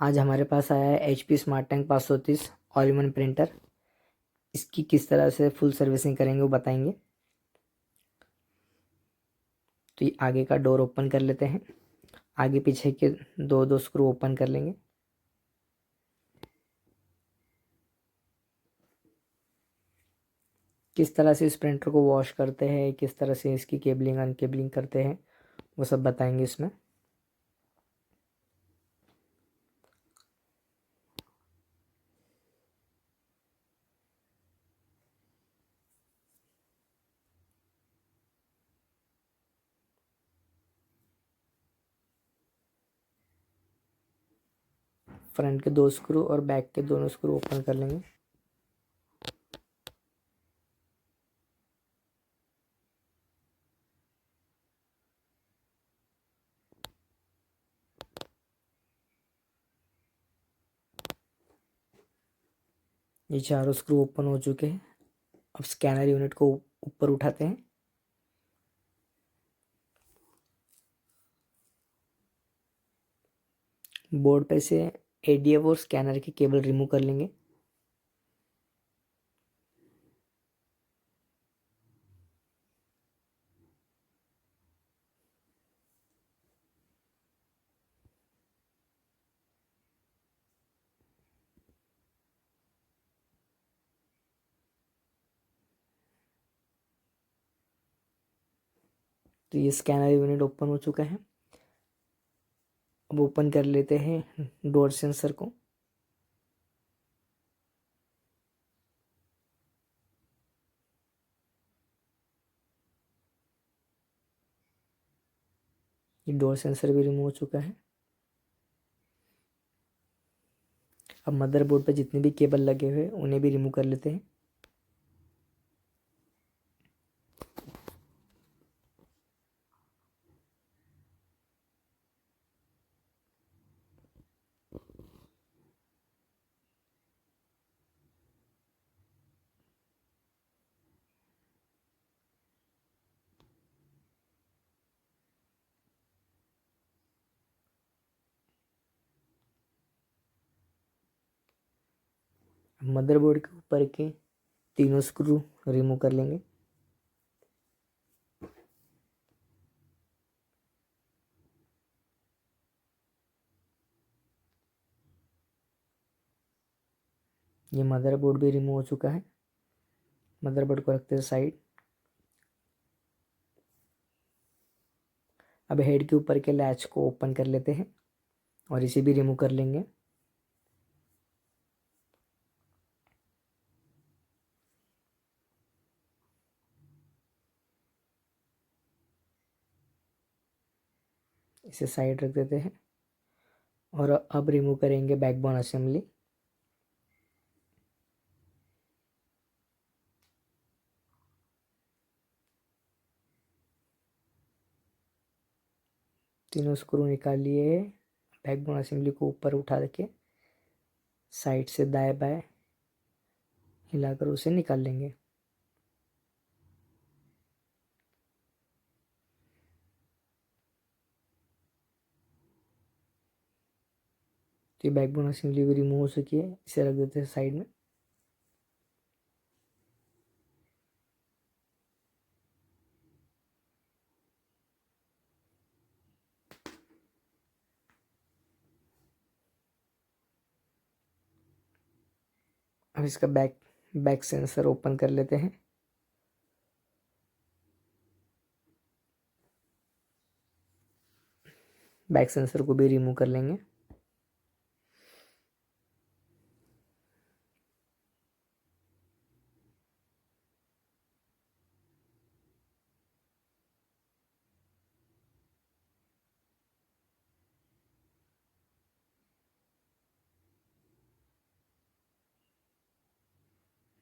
आज हमारे पास आया है HP smart tank 530 all in one printer. इसकी किस तरह से फुल सर्विसिंग करेंगे वो बताएंगे। तो ये आगे का डोर ओपन कर लेते हैं। आगे पीछे के दो दो स्क्रू ओपन कर लेंगे। किस तरह से इस प्रिंटर को वॉश करते हैं, किस तरह से इसकी केबलिंग अनकेबलिंग करते हैं, वो सब बताएंगे इसमें। फ्रंट के दो स्क्रू और बैक के दोनों स्क्रू ओपन कर लेंगे। ये चारों स्क्रू ओपन हो चुके हैं। अब स्कैनर यूनिट को ऊपर उठाते हैं। बोर्ड पे से ADF और स्कैनर की केबल रिमूव कर लेंगे। तो ये स्कैनर यूनिट ओपन हो चुका है। अब ओपन कर लेते हैं डोर सेंसर को। ये डोर सेंसर भी रिमूव हो चुका है। अब मदरबोर्ड पे जितने भी केबल लगे हुए हैं उन्हें भी रिमूव कर लेते हैं। मदरबोर्ड के ऊपर के तीनों स्क्रू रिमूव कर लेंगे। ये मदरबोर्ड भी रिमूव हो चुका है। मदरबोर्ड को रखते हैं साइड। अब हेड के ऊपर के लैच को ओपन कर लेते हैं और इसे भी रिमूव कर लेंगे। इसे साइड रख देते हैं और अब रिमूव करेंगे बैकबोन असेंबली। तीनों स्क्रू निकाल लिए। बैकबोन असेंबली को ऊपर उठा के साइड से दाएं बाएं हिलाकर उसे निकाल लेंगे। तो ये बैकबोन असेंबली भी रिमूव हो चुकी है। इसे रख देते हैं साइड में। अब इसका बैक सेंसर ओपन कर लेते हैं। बैक सेंसर को भी रिमूव कर लेंगे।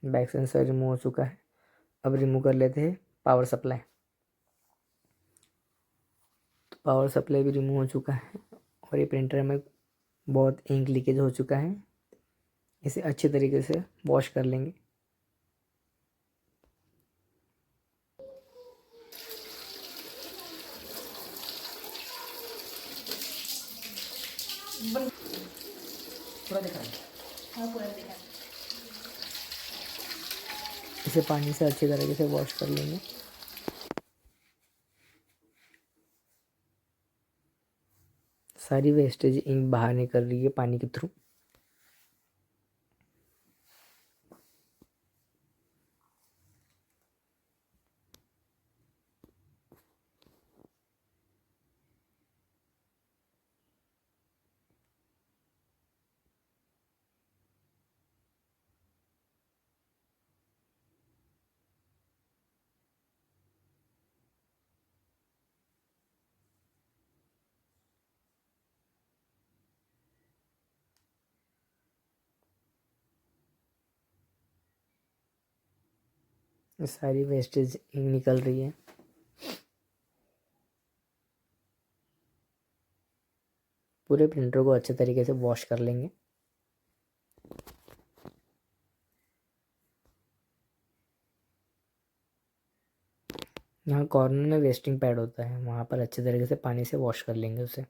बैक सेंसर रिमूव हो चुका है। अब रिमूव कर लेते हैं पावर सप्लाई। तो पावर सप्लाई भी रिमूव हो चुका है और ये प्रिंटर में बहुत इंक लीकेज हो चुका है। इसे अच्छे तरीके से वॉश कर लेंगे। पूरा दिखा। हाँ पूरा दिखा। इसे पानी से अच्छी तरीके से वॉश कर लेंगे। सारी वेस्टेज इंक बाहर निकल रही है पानी के थ्रू। सारी वेस्टेज इंक निकल रही है। पूरे प्रिंटर को अच्छे तरीके से वॉश कर लेंगे। यहाँ कॉर्नर में वेस्टिंग पैड होता है, वहाँ पर अच्छे तरीके से पानी से वॉश कर लेंगे उसे।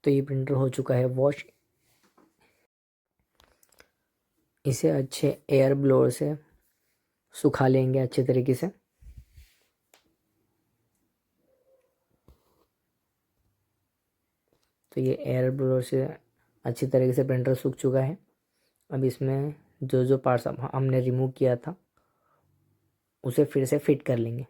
तो ये प्रिंटर हो चुका है वॉश। इसे अच्छे एयर ब्लोअर से सुखा लेंगे अच्छे तरीके से। तो ये एयर ब्लोअर से अच्छी तरीके से प्रिंटर सूख चुका है। अब इसमें जो जो पार्ट्स हमने रिमूव किया था उसे फिर से फिट कर लेंगे।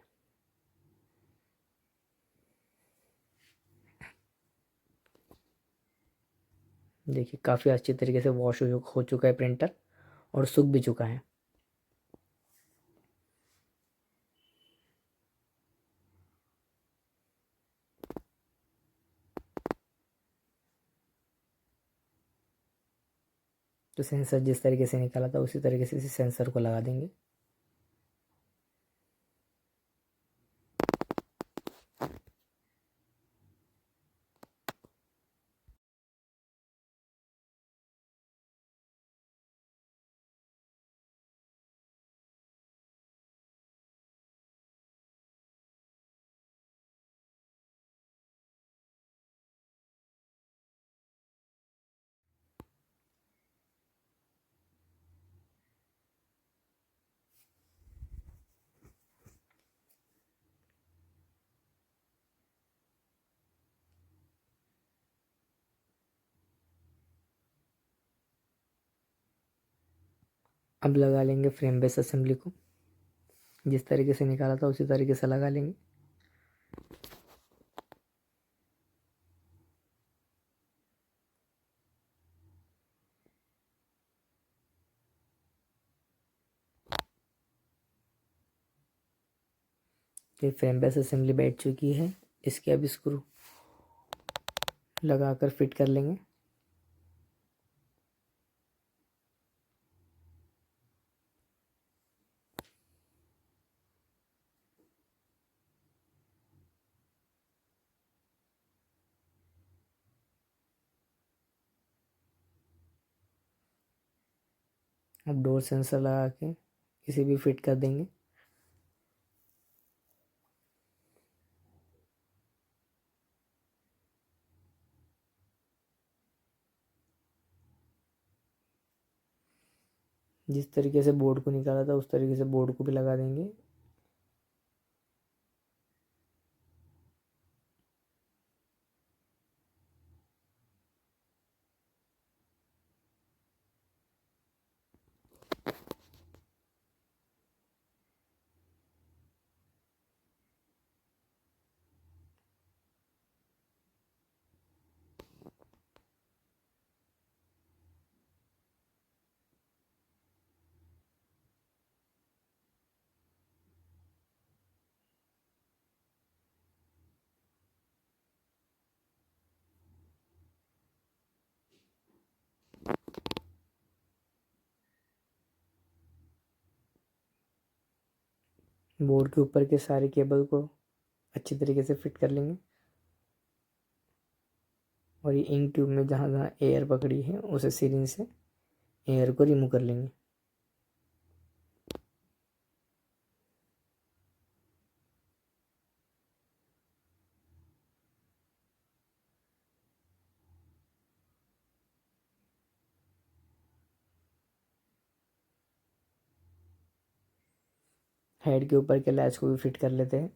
देखिए काफ़ी अच्छी तरीके से वॉश हो चुका है प्रिंटर और सूख भी चुका है। तो सेंसर जिस तरीके से निकाला था उसी तरीके से इस सेंसर को लगा देंगे। अब लगा लेंगे फ्रेम बेस असेंबली को। जिस तरीके से निकाला था उसी तरीके से लगा लेंगे। ये फ्रेम बेस असेंबली बैठ चुकी है। इसके अब स्क्रू लगाकर फिट कर लेंगे। अब डोर सेंसर लगा के इसे भी फिट कर देंगे। जिस तरीके से बोर्ड को निकाला था उस तरीके से बोर्ड को भी लगा देंगे। बोर्ड के ऊपर के सारे केबल को अच्छी तरीके से फिट कर लेंगे और ये इंक ट्यूब में जहाँ जहाँ एयर पकड़ी है उसे सिरिंज से एयर को रिमूव कर लेंगे। हेड के ऊपर के लैच को भी फिट कर लेते हैं।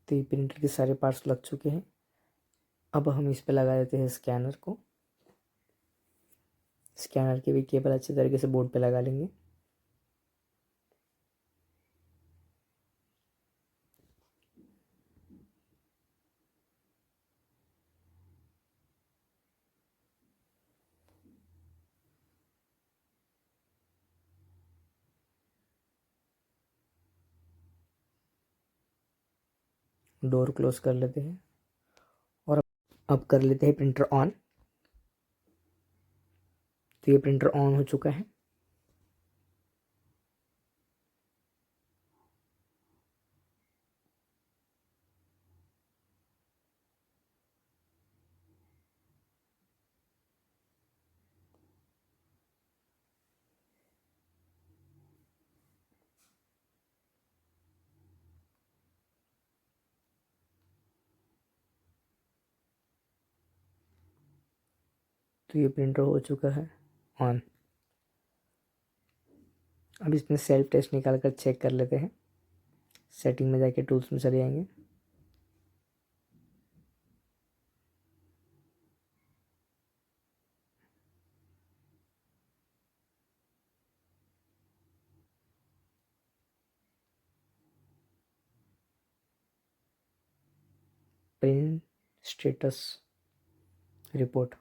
तो ये प्रिंटर के सारे पार्ट्स लग चुके हैं। अब हम इस पे लगा देते हैं स्कैनर को। स्कैनर के भी केबल अच्छे तरीके से बोर्ड पे लगा लेंगे। डोर क्लोज कर लेते हैं और अब कर लेते हैं प्रिंटर ऑन। तो ये प्रिंटर ऑन हो चुका है। तो ये प्रिंटर हो चुका है ऑन। अब इसमें सेल्फ टेस्ट निकाल कर चेक कर लेते हैं। सेटिंग में जाके टूल्स में चले जाएंगे। Print status report.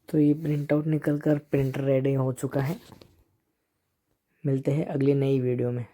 तो ये प्रिंट आउट निकल कर प्रिंटर रेडी हो चुका है। मिलते हैं अगली नई वीडियो में।